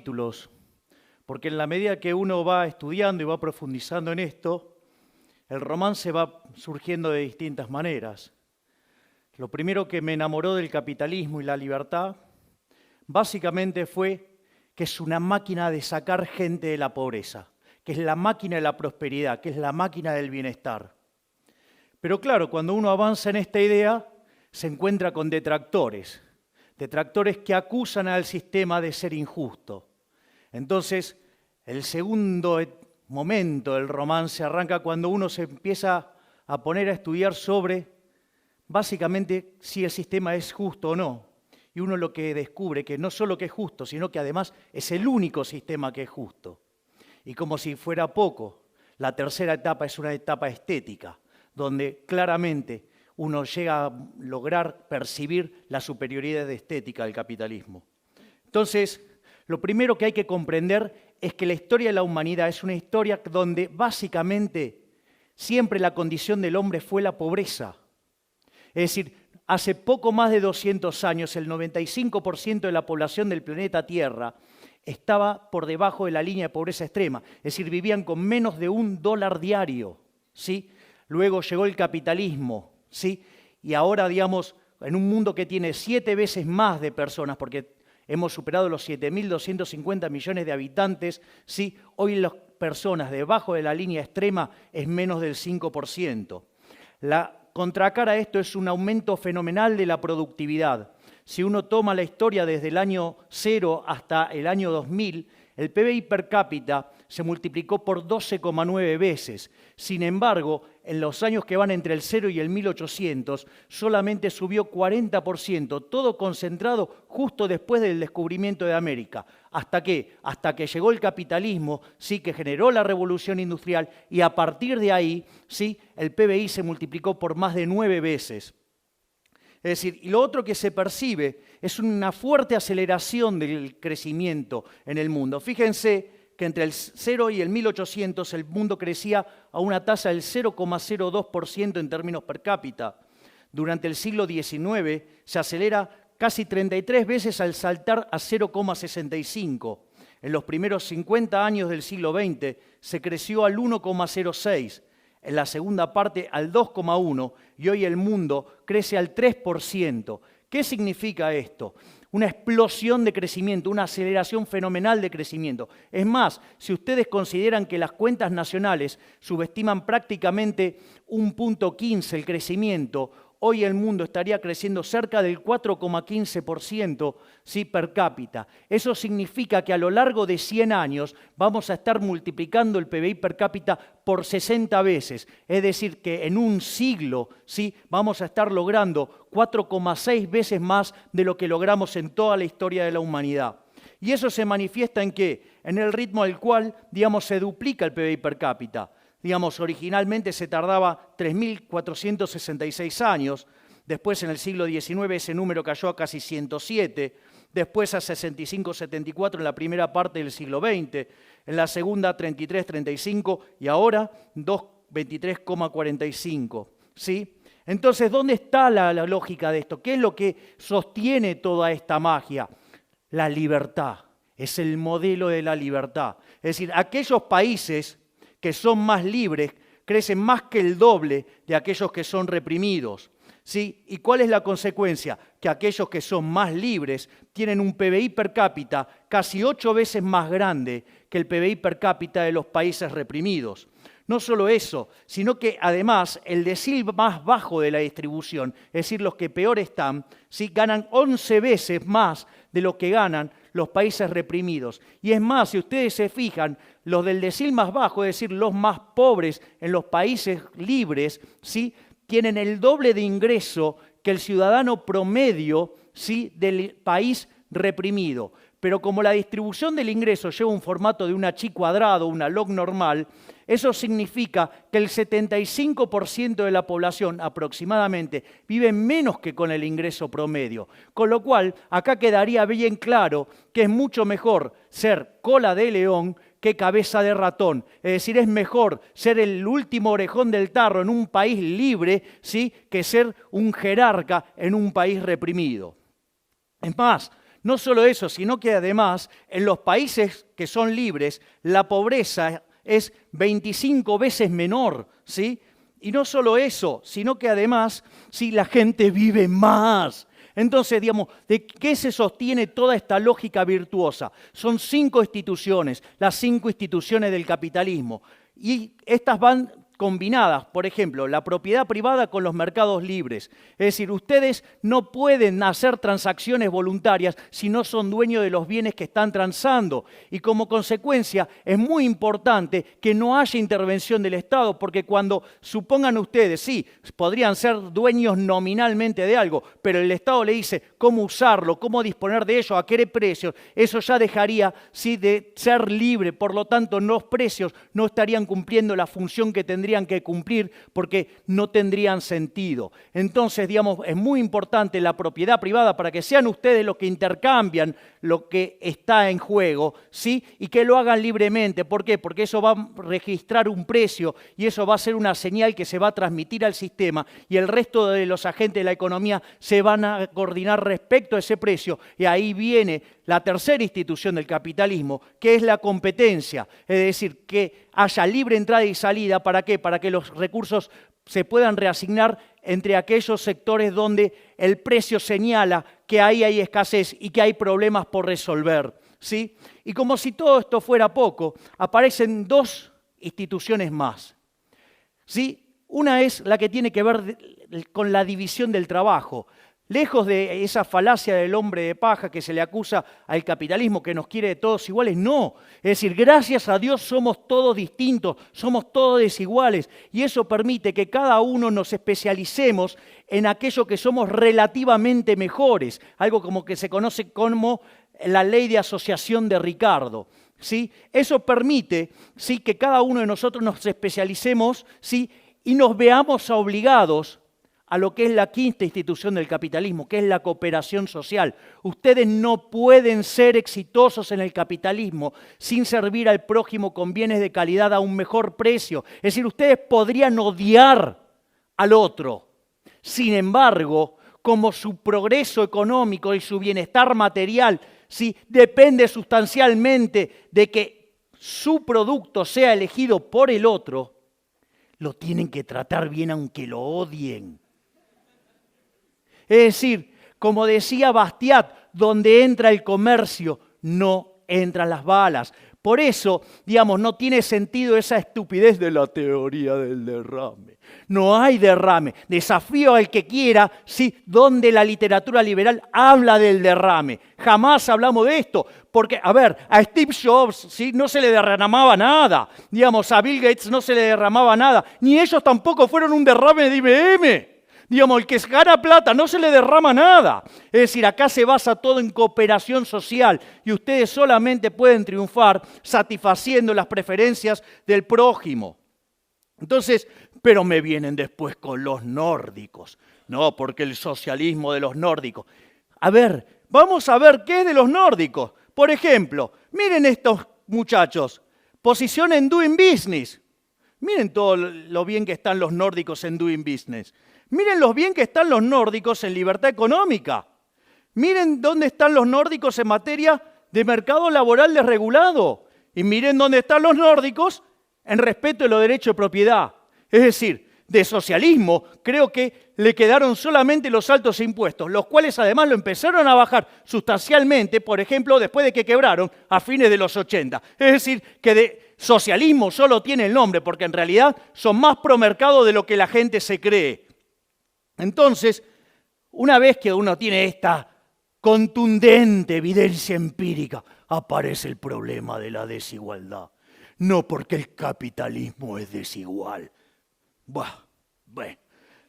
Títulos, porque en la medida que uno va estudiando y va profundizando en esto, el romance va surgiendo de distintas maneras. Lo primero que me enamoró del capitalismo y la libertad, básicamente fue que es una máquina de sacar gente de la pobreza, que es la máquina de la prosperidad, que es la máquina del bienestar. Pero claro, cuando uno avanza en esta idea, se encuentra con detractores que acusan al sistema de ser injusto. Entonces, el segundo momento del romance arranca cuando uno se empieza a poner a estudiar sobre, básicamente, si el sistema es justo o no. Y uno lo que descubre que no solo que es justo, sino que además es el único sistema que es justo. Y como si fuera poco, la tercera etapa es una etapa estética, donde claramente uno llega a lograr percibir la superioridad estética del capitalismo. Entonces, lo primero que hay que comprender es que la historia de la humanidad es una historia donde básicamente siempre la condición del hombre fue la pobreza. Es decir, hace poco más de 200 años el 95% de la población del planeta Tierra estaba por debajo de la línea de pobreza extrema, es decir, vivían con menos de $1 diario, ¿sí? Luego llegó el capitalismo, ¿sí? Y ahora, digamos, en un mundo que tiene 7 veces más de personas, porque hemos superado los 7.250 millones de habitantes, ¿sí? Hoy las personas debajo de la línea extrema es menos del 5%. La contracara a esto es un aumento fenomenal de la productividad. Si uno toma la historia desde el año 0 hasta el año 2000, el PBI per cápita se multiplicó por 12,9 veces. Sin embargo, en los años que van entre el 0 y el 1800, solamente subió 40%, todo concentrado justo después del descubrimiento de América. ¿Hasta qué? Hasta que llegó el capitalismo, sí, que generó la revolución industrial, y a partir de ahí, sí, el PBI se multiplicó por más de 9 veces. Es decir, y lo otro que se percibe es una fuerte aceleración del crecimiento en el mundo. Fíjense que entre el 0 y el 1800 el mundo crecía a una tasa del 0,02% en términos per cápita. Durante el siglo XIX se acelera casi 33 veces al saltar a 0,65. En los primeros 50 años del siglo XX se creció al 1,06. En la segunda parte al 2,1% y hoy el mundo crece al 3%. ¿Qué significa esto? Una explosión de crecimiento, una aceleración fenomenal de crecimiento. Es más, si ustedes consideran que las cuentas nacionales subestiman prácticamente 1,15 el crecimiento, hoy el mundo estaría creciendo cerca del 4,15%, ¿sí? Per cápita. Eso significa que a lo largo de 100 años vamos a estar multiplicando el PBI per cápita por 60 veces. Es decir, que en un siglo, ¿sí? Vamos a estar logrando 4,6 veces más de lo que logramos en toda la historia de la humanidad. Y eso se manifiesta ¿en qué? En el ritmo al cual, digamos, se duplica el PBI per cápita. Digamos, originalmente se tardaba 3.466 años, después en el siglo XIX ese número cayó a casi 107, después a 65-74 en la primera parte del siglo XX, en la segunda 33-35 y ahora 23,45. ¿Sí? Entonces, ¿dónde está la lógica de esto? ¿Qué es lo que sostiene toda esta magia? La libertad, es el modelo de la libertad. Es decir, aquellos países que son más libres, crecen más que el doble de aquellos que son reprimidos. ¿Sí? ¿Y cuál es la consecuencia? Que aquellos que son más libres tienen un PBI per cápita casi 8 veces más grande que el PBI per cápita de los países reprimidos. No solo eso, sino que además el decil más bajo de la distribución, es decir, los que peor están, ¿sí? Ganan 11 veces más de lo que ganan los países reprimidos. Y es más, si ustedes se fijan, los del decil más bajo, es decir, los más pobres en los países libres, ¿sí? Tienen el doble de ingreso que el ciudadano promedio, ¿sí? Del país reprimido. Pero como la distribución del ingreso lleva un formato de una chi cuadrado, una log normal, eso significa que el 75% de la población aproximadamente vive menos que con el ingreso promedio. Con lo cual, acá quedaría bien claro que es mucho mejor ser cola de león que cabeza de ratón. Es decir, es mejor ser el último orejón del tarro en un país libre, ¿sí? Que ser un jerarca en un país reprimido. Es más, No solo eso, sino que además en los países que son libres, la pobreza es 25 veces menor, ¿sí? Y no solo eso, sino que además, sí, la gente vive más. Entonces, digamos, ¿de qué se sostiene toda esta lógica virtuosa? Son 5 instituciones, las 5 instituciones del capitalismo. Y estas van combinadas, por ejemplo, la propiedad privada con los mercados libres. Es decir, ustedes no pueden hacer transacciones voluntarias si no son dueños de los bienes que están transando. Y como consecuencia, es muy importante que no haya intervención del Estado, porque cuando supongan ustedes, sí, podrían ser dueños nominalmente de algo, pero el Estado le dice cómo usarlo, cómo disponer de ello, a qué precios, eso ya dejaría, sí, de ser libre. Por lo tanto, los precios no estarían cumpliendo la función que tendrían que cumplir porque no tendrían sentido. Entonces, digamos, es muy importante la propiedad privada para que sean ustedes los que intercambian lo que está en juego, ¿sí? Y que lo hagan libremente. ¿Por qué? Porque eso va a registrar un precio y eso va a ser una señal que se va a transmitir al sistema y el resto de los agentes de la economía se van a coordinar respecto a ese precio. Y ahí viene la tercera institución del capitalismo, que es la competencia. Es decir, que haya libre entrada y salida. ¿Para qué? Para que los recursos se puedan reasignar entre aquellos sectores donde el precio señala que ahí hay escasez y que hay problemas por resolver, ¿sí? Y como si todo esto fuera poco, aparecen 2 instituciones más, ¿sí? Una es la que tiene que ver con la división del trabajo. Lejos de esa falacia del hombre de paja que se le acusa al capitalismo, que nos quiere de todos iguales, no. Es decir, gracias a Dios somos todos distintos, somos todos desiguales, y eso permite que cada uno nos especialicemos en aquello que somos relativamente mejores, algo como que se conoce como la ley de asociación de Ricardo, ¿sí? Eso permite, ¿sí?, que cada uno de nosotros nos especialicemos, ¿sí?, y nos veamos obligados a lo que es la quinta institución del capitalismo, que es la cooperación social. Ustedes no pueden ser exitosos en el capitalismo sin servir al prójimo con bienes de calidad a un mejor precio. Es decir, ustedes podrían odiar al otro. Sin embargo, como su progreso económico y su bienestar material, ¿sí?, depende sustancialmente de que su producto sea elegido por el otro, lo tienen que tratar bien aunque lo odien. Es decir, como decía Bastiat, donde entra el comercio, no entran las balas. Por eso, digamos, no tiene sentido esa estupidez de la teoría del derrame. No hay derrame. Desafío al que quiera, ¿sí?, donde la literatura liberal habla del derrame. Jamás hablamos de esto. Porque, a ver, a Steve Jobs, ¿sí?, no se le derramaba nada. Digamos, a Bill Gates no se le derramaba nada. Ni ellos tampoco fueron un derrame de IBM. Digamos, el que gana plata no se le derrama nada. Es decir, acá se basa todo en cooperación social y ustedes solamente pueden triunfar satisfaciendo las preferencias del prójimo. Entonces, pero me vienen después con los nórdicos. No, porque el socialismo de los nórdicos. A ver, vamos a ver qué es de los nórdicos. Por ejemplo, miren estos muchachos. Posición en Doing Business. Miren todo lo bien que están los nórdicos en Doing Business. Miren lo bien que están los nórdicos en libertad económica. Miren dónde están los nórdicos en materia de mercado laboral desregulado. Y miren dónde están los nórdicos en respeto de los derechos de propiedad. Es decir, de socialismo creo que le quedaron solamente los altos impuestos, los cuales además lo empezaron a bajar sustancialmente, por ejemplo, después de que quebraron a fines de los 80. Es decir, que de socialismo solo tiene el nombre, porque en realidad son más promercado de lo que la gente se cree. Entonces, una vez que uno tiene esta contundente evidencia empírica, aparece el problema de la desigualdad. No porque el capitalismo es desigual. Bueno,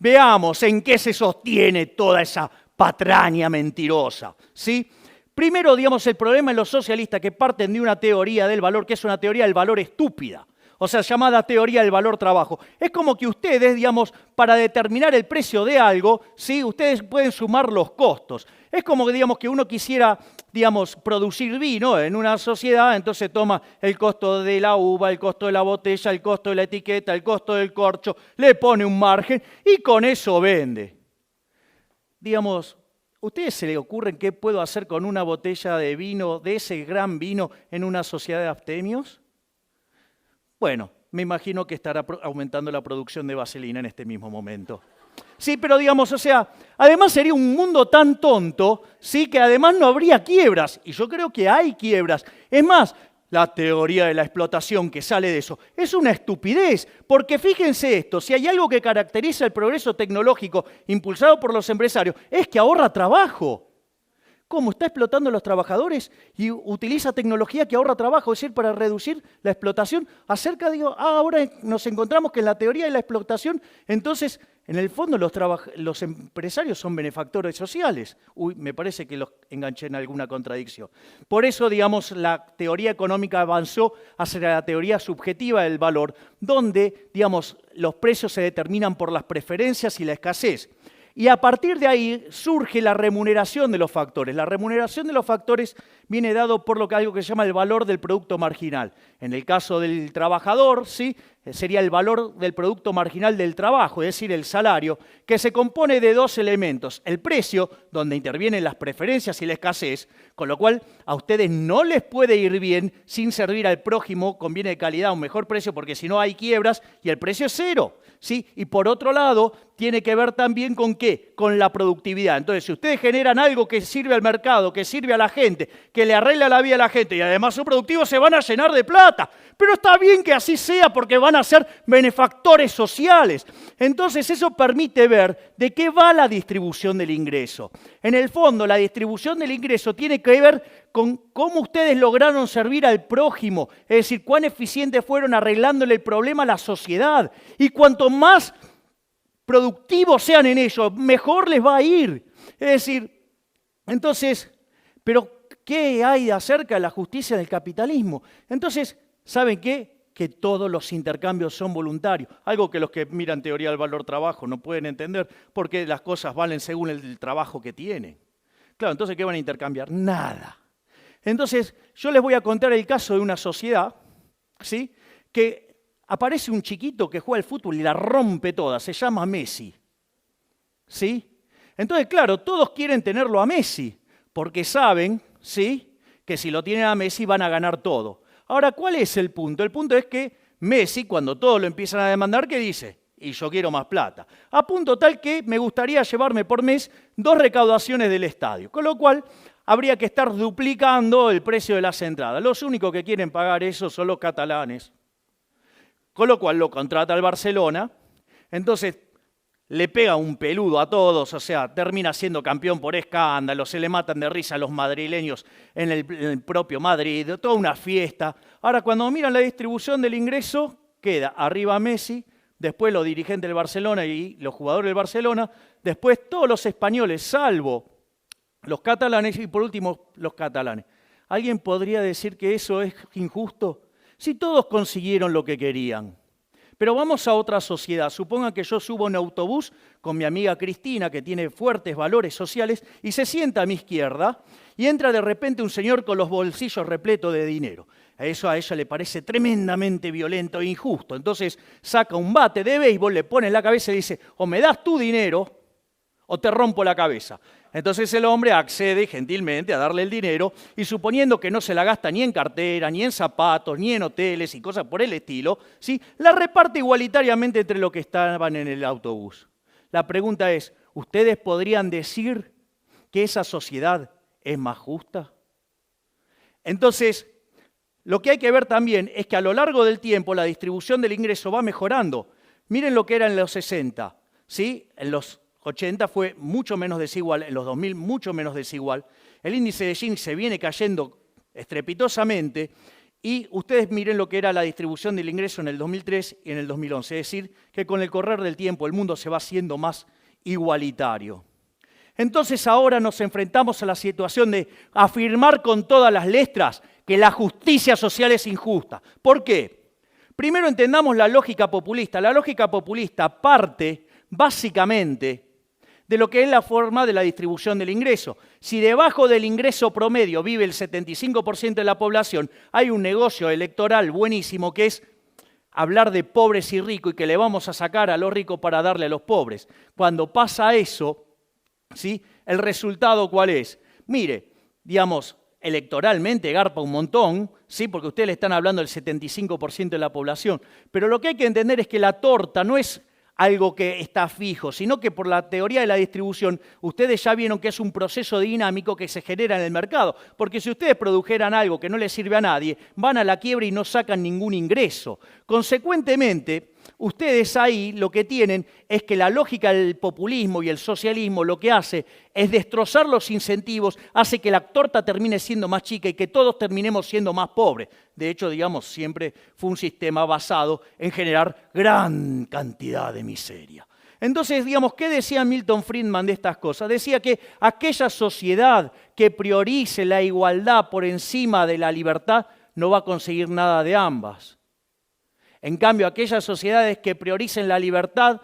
veamos en qué se sostiene toda esa patraña mentirosa, ¿sí? Primero, digamos, el problema en los socialistas que parten de una teoría del valor, que es una teoría del valor estúpida. O sea, llamada teoría del valor trabajo. Es como que ustedes, digamos, para determinar el precio de algo, ¿sí?, ustedes pueden sumar los costos. Es como que, digamos, que uno quisiera, digamos, producir vino en una sociedad, entonces toma el costo de la uva, el costo de la botella, el costo de la etiqueta, el costo del corcho, le pone un margen y con eso vende. Digamos, ¿Ustedes se les ocurren qué puedo hacer con una botella de vino, de ese gran vino, en una sociedad de abstemios? Bueno, me imagino que estará aumentando la producción de vaselina en este mismo momento. Sí, pero digamos, o sea, además sería un mundo tan tonto, sí, que además no habría quiebras. Y yo creo que hay quiebras. Es más, la teoría de la explotación que sale de eso es una estupidez, porque fíjense esto, si hay algo que caracteriza el progreso tecnológico impulsado por los empresarios, es que ahorra trabajo. ¿Cómo? Está explotando a los trabajadores y utiliza tecnología que ahorra trabajo, es decir, para reducir la explotación. Ahora nos encontramos que en la teoría de la explotación, entonces, en el fondo los empresarios son benefactores sociales. Uy, me parece que los enganché en alguna contradicción. Por eso, digamos, la teoría económica avanzó hacia la teoría subjetiva del valor, donde, digamos, los precios se determinan por las preferencias y la escasez. Y a partir de ahí surge la remuneración de los factores. La remuneración de los factores viene dado por algo que se llama el valor del producto marginal. En el caso del trabajador, ¿sí?, sería el valor del producto marginal del trabajo, es decir, el salario, que se compone de dos elementos. El precio, donde intervienen las preferencias y la escasez, con lo cual a ustedes no les puede ir bien sin servir al prójimo con bienes de calidad a un mejor precio, porque si no hay quiebras y el precio es cero. ¿Sí? Y por otro lado, tiene que ver también con ¿qué? Con la productividad. Entonces, si ustedes generan algo que sirve al mercado, que sirve a la gente, que le arregla la vida a la gente y además son productivos, se van a llenar de plata. Pero está bien que así sea porque van a ser benefactores sociales. Entonces, eso permite ver de qué va la distribución del ingreso. En el fondo, la distribución del ingreso tiene que ver con cómo ustedes lograron servir al prójimo, es decir, cuán eficientes fueron arreglándole el problema a la sociedad. Y cuanto más productivos sean en ello, mejor les va a ir. Es decir, entonces, pero ¿qué hay acerca de la justicia del capitalismo? Entonces, ¿saben qué? Que todos los intercambios son voluntarios. Algo que los que miran teoría del valor trabajo no pueden entender, porque las cosas valen según el trabajo que tienen. Claro, entonces, ¿qué van a intercambiar? Nada. Entonces, yo les voy a contar el caso de una sociedad, ¿sí?, que aparece un chiquito que juega al fútbol y la rompe toda, se llama Messi, ¿sí? Entonces, claro, todos quieren tenerlo a Messi, porque saben, ¿sí?, que si lo tienen a Messi van a ganar todo. Ahora, ¿cuál es el punto? El punto es que Messi, cuando todos lo empiezan a demandar, ¿qué dice? Y yo quiero más plata. A punto tal que me gustaría llevarme por mes 2 recaudaciones del estadio, con lo cual habría que estar duplicando el precio de las entradas. Los únicos que quieren pagar eso son los catalanes. Con lo cual lo contrata el Barcelona, entonces le pega un peludo a todos, o sea, termina siendo campeón por escándalo, se le matan de risa a los madrileños en el propio Madrid, toda una fiesta. Ahora, cuando miran la distribución del ingreso, queda arriba Messi, después los dirigentes del Barcelona y los jugadores del Barcelona, después todos los españoles, salvo los catalanes y por último los catalanes. ¿Alguien podría decir que eso es injusto? Si todos consiguieron lo que querían. Pero vamos a otra sociedad. Supongan que yo subo en autobús con mi amiga Cristina, que tiene fuertes valores sociales, y se sienta a mi izquierda y entra de repente un señor con los bolsillos repletos de dinero. Eso a ella le parece tremendamente violento e injusto. Entonces saca un bate de béisbol, le pone en la cabeza y dice, o me das tu dinero o te rompo la cabeza. Entonces el hombre accede gentilmente a darle el dinero y suponiendo que no se la gasta ni en cartera, ni en zapatos, ni en hoteles y cosas por el estilo, ¿sí?, la reparte igualitariamente entre los que estaban en el autobús. La pregunta es, ¿ustedes podrían decir que esa sociedad es más justa? Entonces, lo que hay que ver también es que a lo largo del tiempo la distribución del ingreso va mejorando. Miren lo que era en los 60, ¿sí? En los 80 fue mucho menos desigual, en los 2000 mucho menos desigual. El índice de Gini se viene cayendo estrepitosamente y ustedes miren lo que era la distribución del ingreso en el 2003 y en el 2011. Es decir, que con el correr del tiempo el mundo se va haciendo más igualitario. Entonces ahora nos enfrentamos a la situación de afirmar con todas las letras que la justicia social es injusta. ¿Por qué? Primero entendamos la lógica populista. La lógica populista parte básicamente de lo que es la forma de la distribución del ingreso. Si debajo del ingreso promedio vive el 75% de la población, hay un negocio electoral buenísimo que es hablar de pobres y ricos y que le vamos a sacar a los ricos para darle a los pobres. Cuando pasa eso, ¿sí?, ¿El resultado cuál es? Mire, digamos, electoralmente garpa un montón, ¿sí? Porque ustedes le están hablando del 75% de la población, pero lo que hay que entender es que la torta no es algo que está fijo, sino que por la teoría de la distribución, ustedes ya vieron que es un proceso dinámico que se genera en el mercado, porque si ustedes produjeran algo que no les sirve a nadie, van a la quiebra y no sacan ningún ingreso. Consecuentemente, ustedes ahí lo que tienen es que la lógica del populismo y el socialismo lo que hace es destrozar los incentivos, hace que la torta termine siendo más chica y que todos terminemos siendo más pobres. De hecho, digamos, siempre fue un sistema basado en generar gran cantidad de miseria. Entonces, digamos, ¿qué decía Milton Friedman de estas cosas? Decía que aquella sociedad que priorice la igualdad por encima de la libertad no va a conseguir nada de ambas. En cambio, aquellas sociedades que prioricen la libertad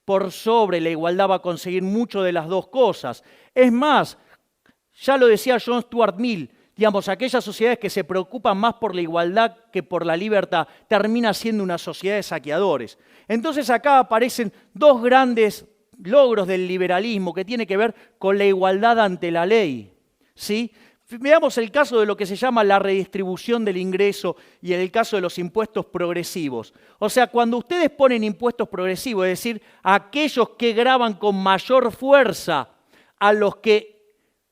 por sobre la igualdad va a conseguir mucho de las dos cosas. Es más, ya lo decía John Stuart Mill, digamos, aquellas sociedades que se preocupan más por la igualdad que por la libertad termina siendo una sociedad de saqueadores. Entonces acá aparecen dos grandes logros del liberalismo que tiene que ver con la igualdad ante la ley, ¿sí? Veamos el caso de lo que se llama la redistribución del ingreso y en el caso de los impuestos progresivos. O sea, cuando ustedes ponen impuestos progresivos, es decir, aquellos que gravan con mayor fuerza a los que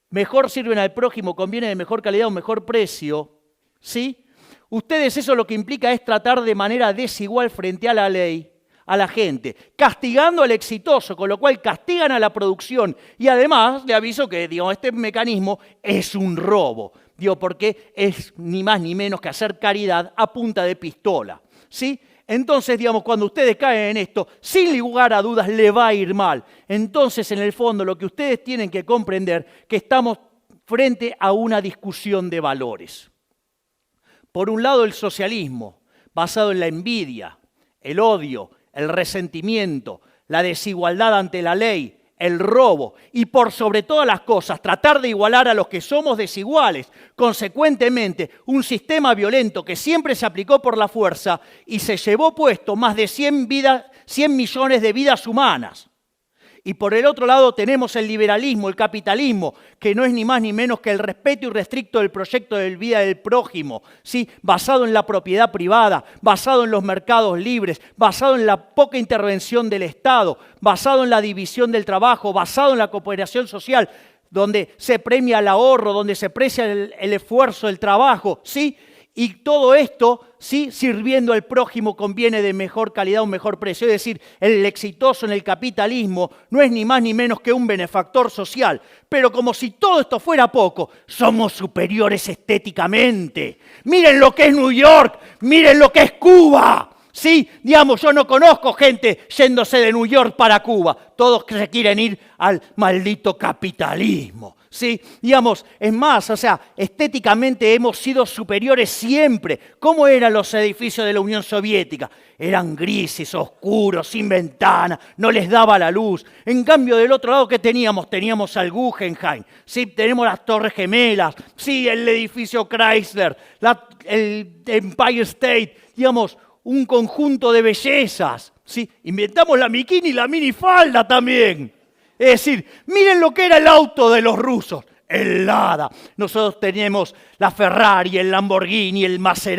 mejor sirven al prójimo, conviene de mejor calidad o mejor precio, ¿sí? Ustedes eso lo que implica es tratar de manera desigual frente a la ley a la gente, castigando al exitoso, con lo cual castigan a la producción. Y además, le aviso que digamos, este mecanismo es un robo, porque es ni más ni menos que hacer caridad a punta de pistola, ¿sí? Entonces, digamos, cuando ustedes caen en esto, sin lugar a dudas le va a ir mal. Entonces, en el fondo, lo que ustedes tienen que comprender es que estamos frente a una discusión de valores. Por un lado, el socialismo, basado en la envidia, el odio, el resentimiento, la desigualdad ante la ley, el robo y por sobre todas las cosas tratar de igualar a los que somos desiguales. Consecuentemente, un sistema violento que siempre se aplicó por la fuerza y se llevó puesto más de 100 millones de vidas humanas. Y por el otro lado tenemos el liberalismo, el capitalismo, que no es ni más ni menos que el respeto irrestricto del proyecto de vida del prójimo, ¿sí? Basado en la propiedad privada, basado en los mercados libres, basado en la poca intervención del Estado, basado en la división del trabajo, basado en la cooperación social, donde se premia el ahorro, donde se aprecia el esfuerzo, el trabajo, ¿sí? Y todo esto, sí, sirviendo al prójimo conviene de mejor calidad o mejor precio. Es decir, el exitoso en el capitalismo no es ni más ni menos que un benefactor social. Pero como si todo esto fuera poco, somos superiores estéticamente. Miren lo que es New York, miren lo que es Cuba. Sí, digamos, yo no conozco gente yéndose de New York para Cuba. Todos se quieren ir al maldito capitalismo. Sí, digamos, es más, o sea, estéticamente hemos sido superiores siempre. ¿Cómo eran los edificios de la Unión Soviética? Eran grises, oscuros, sin ventana, no les daba la luz. En cambio, del otro lado, ¿qué teníamos? Teníamos al Guggenheim, sí, tenemos las Torres Gemelas, sí, el edificio Chrysler, el Empire State, digamos, un conjunto de bellezas, ¿sí? Inventamos la bikini y la minifalda también. Es decir, miren lo que era el auto de los rusos, el Lada. Nosotros tenemos la Ferrari, el Lamborghini, el Maserati.